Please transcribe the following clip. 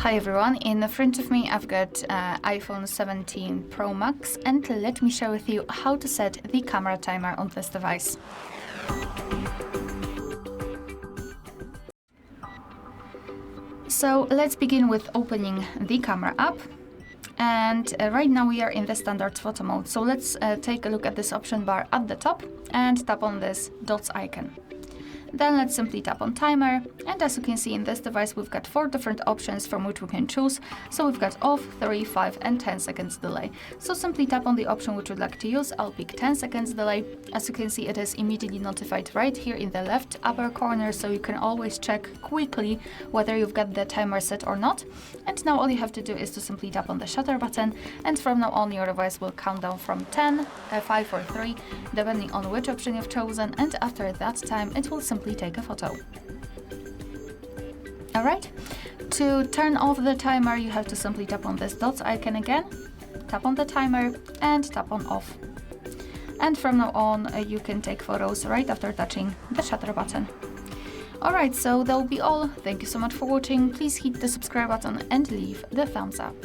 Hi everyone, in front of me I've got iPhone 17 Pro Max, and let me share with you how to set the camera timer on this device. So let's begin with opening the camera app. And right now we are in the standard photo mode. So let's take a look at this option bar at the top and tap on this dots icon. Then let's simply tap on timer, and as you can see in this device we've got 4 different options from which we can choose. So we've got off, 3, 5 and 10 seconds delay. So simply tap on the option which you'd like to use. I'll pick 10 seconds delay. As you can see, it is immediately notified right here in the left upper corner, so you can always check quickly whether you've got the timer set or not. And now all you have to do is to simply tap on the shutter button, and from now on your device will count down from 10, 5 or 3, depending on which option you've chosen, and after that time it will simply take a photo. Alright, to turn off the timer you have to simply tap on this dots icon again, tap on the timer and tap on off. And from now on you can take photos right after touching the shutter button. Alright, so that will be all. Thank you so much for watching. Please hit the subscribe button and leave the thumbs up.